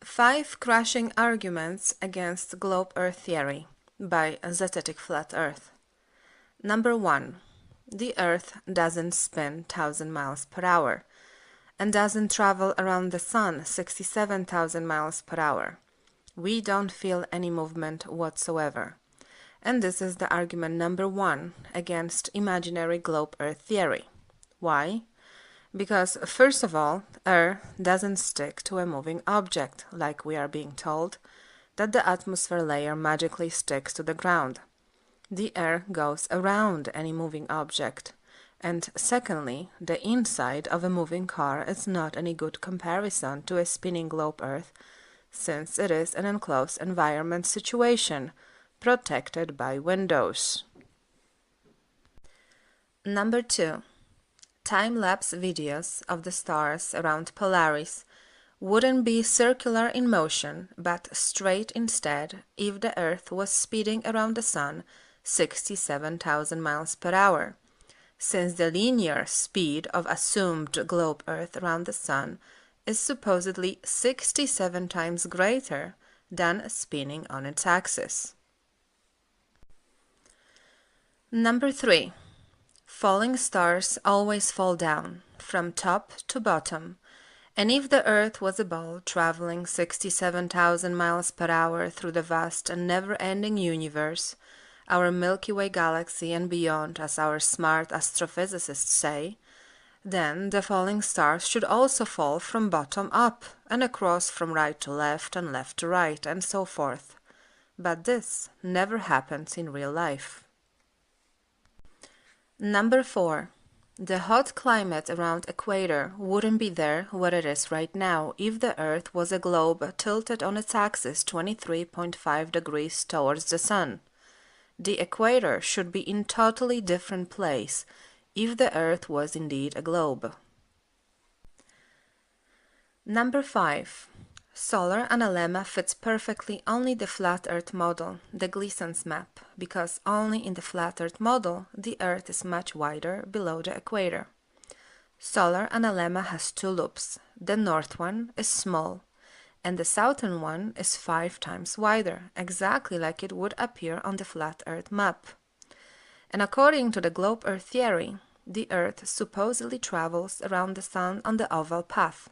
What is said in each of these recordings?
5 crushing arguments against globe Earth theory by Zetetic Flat Earth. Number 1. The Earth doesn't spin 1,000 miles per hour and doesn't travel around the Sun 67,000 miles per hour. We don't feel any movement whatsoever. And this is the argument number 1 against imaginary globe Earth theory. Why? Because, first of all, air doesn't stick to a moving object, like we are being told that the atmosphere layer magically sticks to the ground. The air goes around any moving object. And secondly, the inside of a moving car is not any good comparison to a spinning globe Earth, since it is an enclosed environment situation, protected by windows. Number 2. Time-lapse videos of the stars around Polaris wouldn't be circular in motion, but straight instead if the Earth was speeding around the Sun 67,000 miles per hour, since the linear speed of assumed globe Earth around the Sun is supposedly 67 times greater than spinning on its axis. Number 3. Falling stars always fall down, from top to bottom, and if the Earth was a ball traveling 67,000 miles per hour through the vast and never-ending universe, our Milky Way galaxy and beyond, as our smart astrophysicists say, then the falling stars should also fall from bottom up and across from right to left and left to right and so forth. But this never happens in real life. Number 4. The hot climate around equator wouldn't be there where it is right now if the Earth was a globe tilted on its axis 23.5 degrees towards the Sun. The equator should be in totally different place if the Earth was indeed a globe. Number 5. Solar analemma fits perfectly only the flat Earth model, the Gleason's map, because only in the flat Earth model the Earth is much wider below the equator. Solar analemma has 2 loops. The north one is small, and the southern one is 5 times wider, exactly like it would appear on the flat Earth map. And according to the globe Earth theory, the Earth supposedly travels around the Sun on the oval path.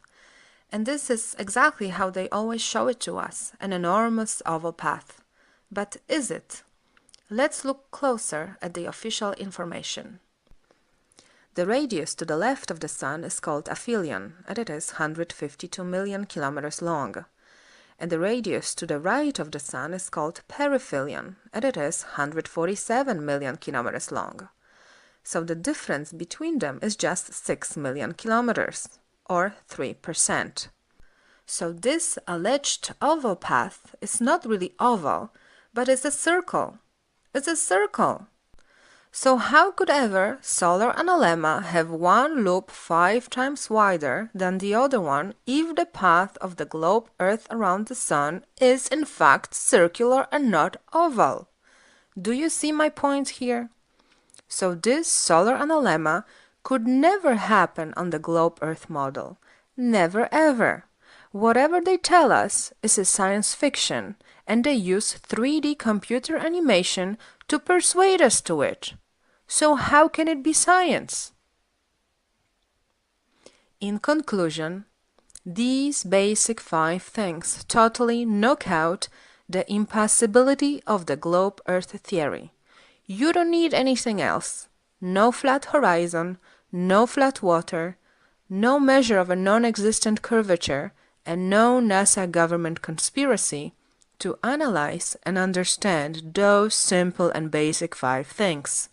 And this is exactly how they always show it to us, an enormous oval path. But is it? Let's look closer at the official information. The radius to the left of the Sun is called aphelion, and it is 152 million kilometers long. And the radius to the right of the Sun is called perihelion, and it is 147 million kilometers long. So the difference between them is just 6 million kilometers. Or 3%. So this alleged oval path is not really oval, but it's a circle. It's a circle. So how could ever solar analemma have one loop 5 times wider than the other one if the path of the globe Earth around the Sun is in fact circular and not oval? Do you see my point here? So this solar analemma could never happen on the globe Earth model. Never ever. Whatever they tell us is a science fiction, and they use 3D computer animation to persuade us to it. So how can it be science? In conclusion, these basic 5 things totally knock out the impossibility of the globe Earth theory. You don't need anything else. No flat horizon, no flat water, no measure of a non-existent curvature, and no NASA government conspiracy to analyze and understand those simple and basic 5 things.